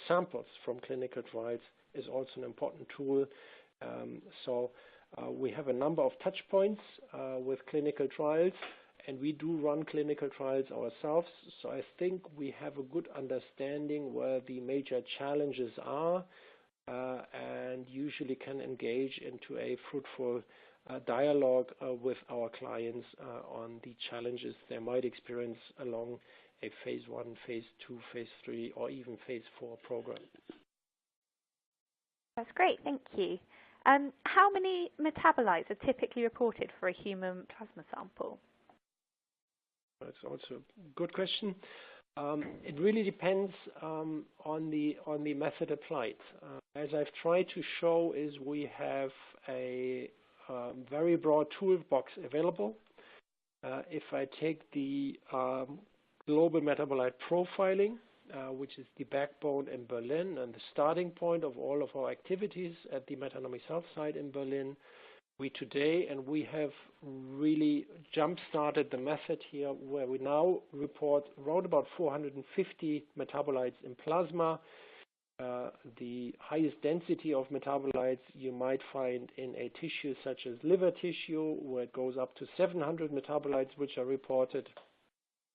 S2: samples from clinical trials, is also an important tool. We have a number of touch points with clinical trials, and we do run clinical trials ourselves. So I think we have a good understanding where the major challenges are, and usually can engage into a fruitful dialogue with our clients on the challenges they might experience along a phase 1, phase 2, phase 3, or even phase 4 program.
S1: That's great, thank you. How many metabolites are typically reported for a human plasma sample?
S2: That's also a good question. It really depends on the method applied. As I've tried to show, is we have a very broad toolbox available. If I take the global metabolite profiling, which is the backbone in Berlin and the starting point of all of our activities at the Metanomics Health site in Berlin, we have really jump-started the method here, where we now report around about 450 metabolites in plasma. The highest density of metabolites you might find in a tissue such as liver tissue, where it goes up to 700 metabolites which are reported.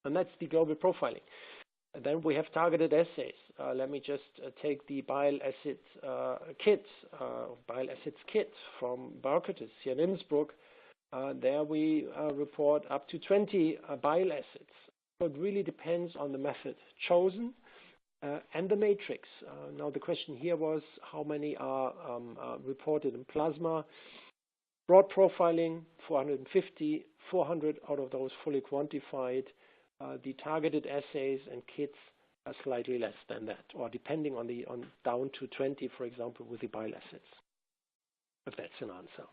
S2: And that's the global profiling. And then we have targeted assays. Let me just take the bile acids kit from Biocrates here in Innsbruck. There we report up to 20 bile acids. So it really depends on the method chosen and the matrix. Now the question here was how many are reported in plasma. Broad profiling, 450, 400 out of those fully quantified. The targeted assays and kits are slightly less than that, or depending on down to 20, for example, with the bile acids. But that's an answer.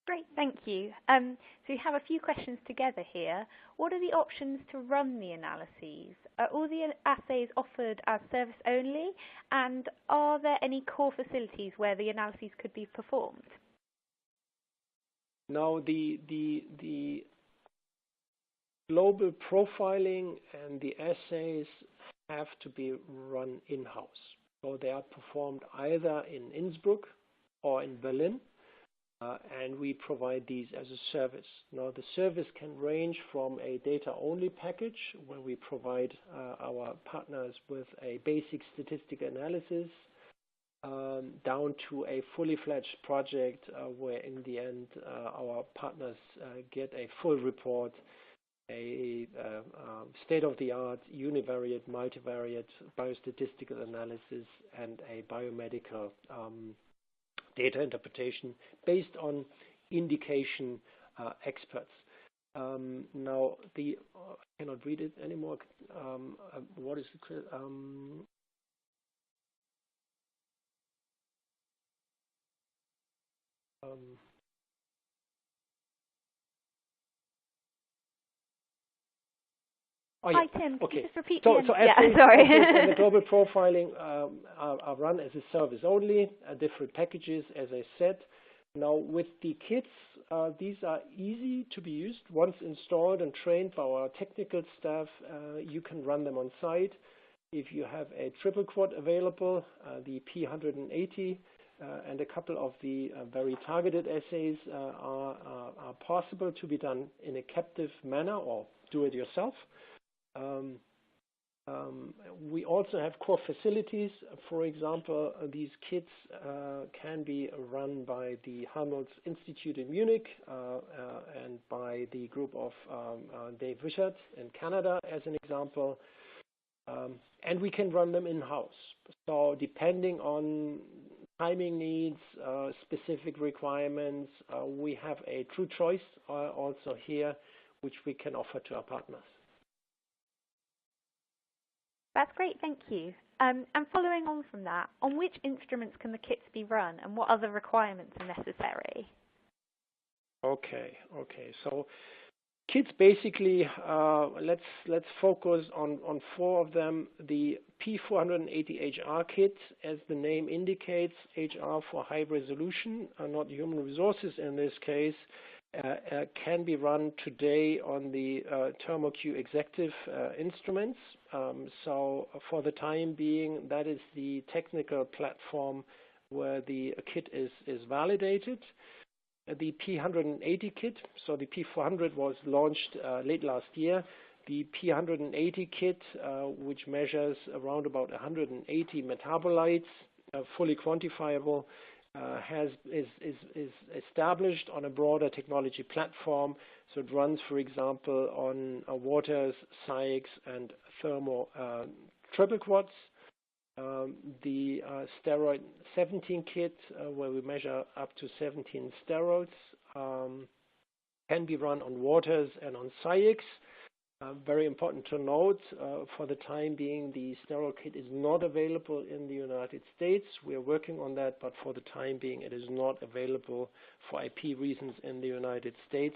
S1: Great, thank you. So we have a few questions together here. What are the options to run the analyses? Are all the assays offered as service only? And are there any core facilities where the analyses could be performed?
S2: Now, the global profiling and the assays have to be run in-house. So they are performed either in Innsbruck or in Berlin. And we provide these as a service. Now, the service can range from a data-only package, where we provide our partners with a basic statistical analysis, down to a fully fledged project, where in the end our partners get a full report, a state-of-the-art univariate, multivariate biostatistical analysis, and a biomedical data interpretation based on indication experts. Now, I cannot read it anymore. What is the
S1: Oh, yeah. Hi, Tim.
S2: Okay.
S1: Just repeat
S2: so
S1: sorry.
S2: The global profiling are run as a service only, different packages, as I said. Now, with the kits, these are easy to be used. Once installed and trained by our technical staff, you can run them on site. If you have a triple quad available, the P180 and a couple of the very targeted assays are possible to be done in a captive manner or do it yourself. We also have core facilities. For example, these kits can be run by the Helmholtz Institute in Munich and by the group of Dave Wishart in Canada, as an example. And we can run them in-house. So depending on timing needs, specific requirements, we have a true choice also here, which we can offer to our partners.
S1: That's great, thank you. And following on from that, on which instruments can the kits be run and what other requirements are necessary?
S2: Okay. So kits basically, let's focus on four of them. The P480HR kit, as the name indicates, HR for high resolution, not human resources in this case, can be run today on the ThermoQ Executive instruments. So for the time being, that is the technical platform where the kit is validated. The P180 kit, so the P400 was launched late last year. The P180 kit, which measures around about 180 metabolites, fully quantifiable, is established on a broader technology platform. So it runs, for example, on Waters, SCIEX, and Thermo triple quads. The steroid 17 kit, where we measure up to 17 steroids, can be run on Waters and on SCIEX. Very important to note, for the time being, the steroid kit is not available in the United States. We are working on that, but for the time being, it is not available for IP reasons in the United States.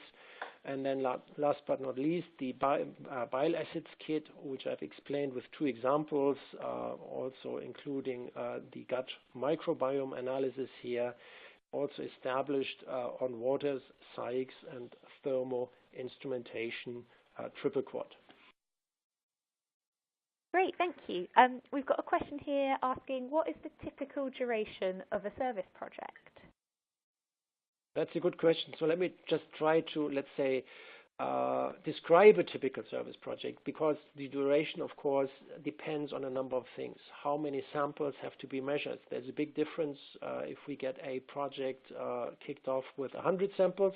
S2: And then last but not least, the Bile Acids kit, which I've explained with two examples, also including the gut microbiome analysis here, also established on Waters, SCIEX, and Thermo instrumentation triple quad.
S1: Great, thank you. We've got a question here asking, what is the typical duration of a service project?
S2: That's a good question. So let me just try to, let's say, describe a typical service project, because the duration, of course, depends on a number of things. How many samples have to be measured? There's a big difference if we get a project kicked off with 100 samples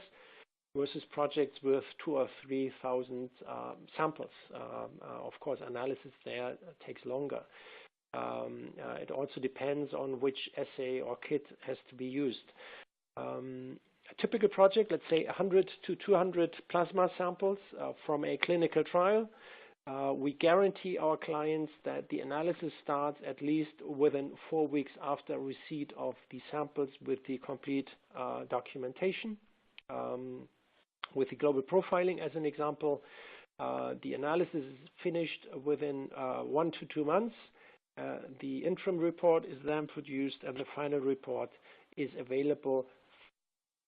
S2: versus projects with 2,000 or 3,000 samples. Of course, analysis there takes longer. It also depends on which assay or kit has to be used. A typical project, let's say 100 to 200 plasma samples from a clinical trial. We guarantee our clients that the analysis starts at least within 4 weeks after receipt of the samples with the complete documentation. With the global profiling as an example, the analysis is finished within 1 to 2 months. The interim report is then produced and the final report is available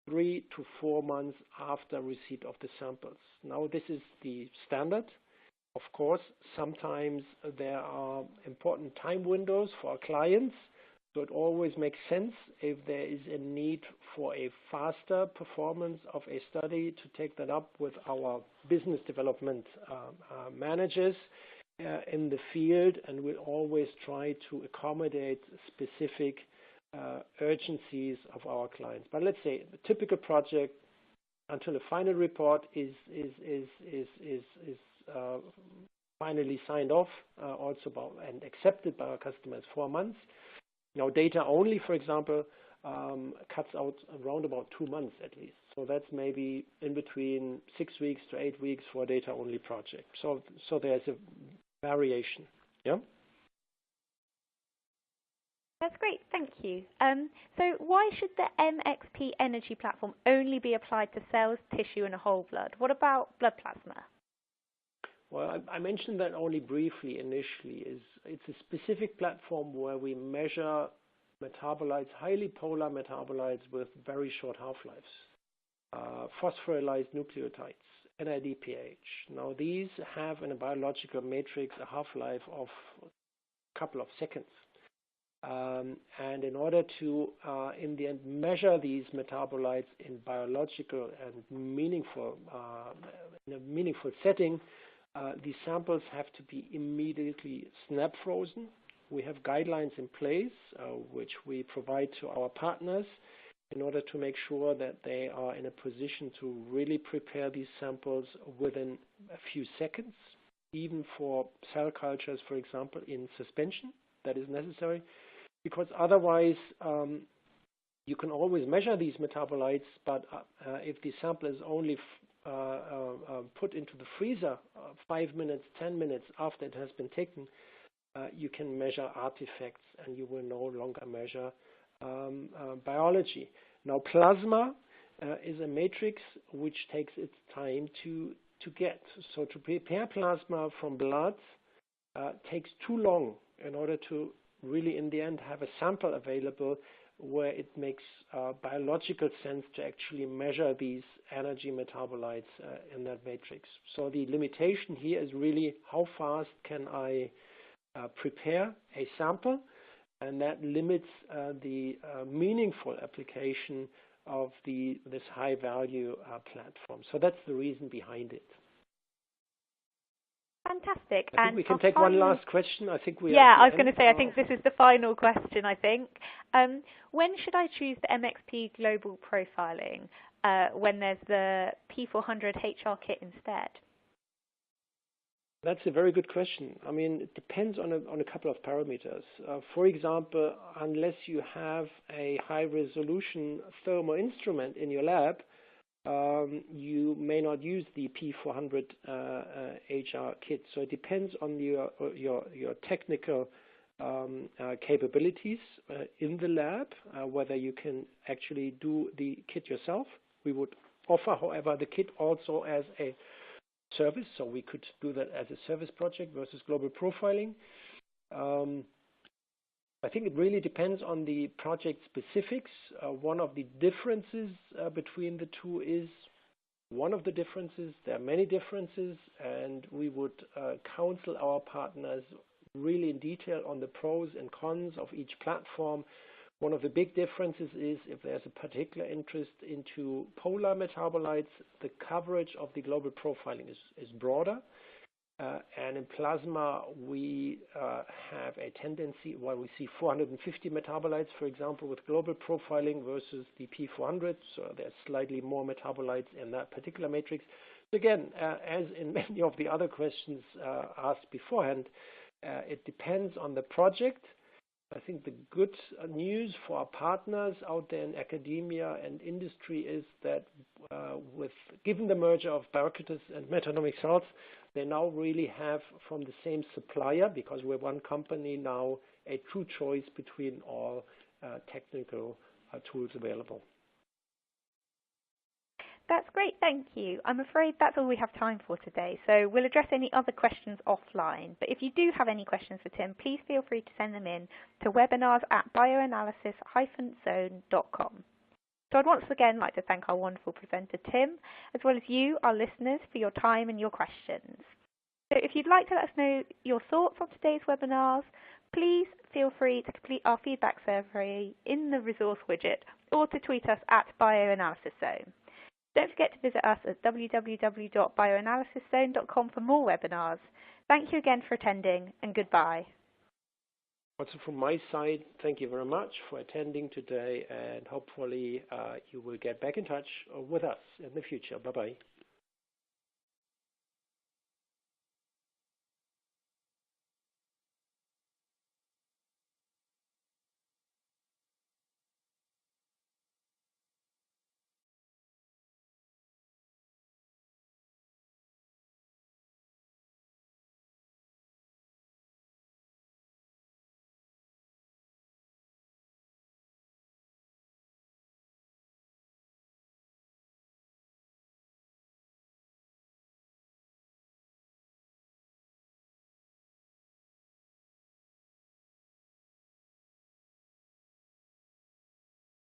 S2: 3 to 4 months after receipt of the samples. Now, this is the standard. Of course, sometimes there are important time windows for our clients, so it always makes sense if there is a need for a faster performance of a study to take that up with our business development managers in the field, and we'll always try to accommodate specific urgencies of our clients. But let's say the typical project until the final report is finally signed off, also and accepted by our customers, 4 months. Now, data only, for example, cuts out around about 2 months at least. So that's maybe in between 6 weeks to 8 weeks for a data only project. So there's a variation. Yeah.
S1: That's great, thank you. So why should the MXP energy platform only be applied to cells, tissue, and whole blood? What about blood plasma?
S2: Well, I mentioned that only briefly initially. It's a specific platform where we measure metabolites, highly polar metabolites with very short half-lives. phosphorylized nucleotides, NADPH. Now these have in a biological matrix a half-life of a couple of seconds. And in order to, in the end, measure these metabolites in biological and meaningful, in a meaningful setting, these samples have to be immediately snap frozen. We have guidelines in place, which we provide to our partners in order to make sure that they are in a position to really prepare these samples within a few seconds, even for cell cultures, for example, in suspension, that is necessary. Because otherwise, you can always measure these metabolites, but if the sample is only put into the freezer 5 minutes, 10 minutes after it has been taken, you can measure artifacts and you will no longer measure biology. Now, plasma is a matrix which takes its time to get. So to prepare plasma from blood takes too long in order to really in the end have a sample available where it makes biological sense to actually measure these energy metabolites in that matrix. So the limitation here is really how fast can I prepare a sample, and that limits the meaningful application of this high value platform. So that's the reason behind it.
S1: Fantastic.
S2: I think we can take one last question. I think we.
S1: Yeah, I was going to say, I think this is the final question, I think. When should I choose the MXP Global Profiling when there's the P400 HR kit instead?
S2: That's a very good question. I mean, it depends on a couple of parameters. For example, unless you have a high-resolution thermal instrument in your lab, you may not use the P400 HR kit. So it depends on your technical capabilities in the lab, whether you can actually do the kit yourself. We would offer, however, the kit also as a service, so we could do that as a service project versus global profiling. I think it really depends on the project specifics. One of the differences between the two is there are many differences, and we would counsel our partners really in detail on the pros and cons of each platform. One of the big differences is if there's a particular interest into polar metabolites, the coverage of the global profiling is broader. And in plasma, we have a tendency, while we see 450 metabolites, for example, with global profiling versus the P400, so there's slightly more metabolites in that particular matrix. Again, as in many of the other questions asked beforehand, it depends on the project. I think the good news for our partners out there in academia and industry is that given the merger of Biocrates and Metanomics salts, they now really have from the same supplier, because we're one company now, a true choice between all technical tools available.
S1: That's great, thank you. I'm afraid that's all we have time for today, so we'll address any other questions offline. But if you do have any questions for Tim, please feel free to send them in to webinars@bioanalysis-zone.com. So I'd once again like to thank our wonderful presenter, Tim, as well as you, our listeners, for your time and your questions. So if you'd like to let us know your thoughts on today's webinars, please feel free to complete our feedback survey in the resource widget or to tweet us at BioAnalysisZone. Don't forget to visit us at www.bioanalysiszone.com for more webinars. Thank you again for attending, and goodbye.
S2: Also from my side, thank you very much for attending today, and hopefully you will get back in touch with us in the future. Bye-bye.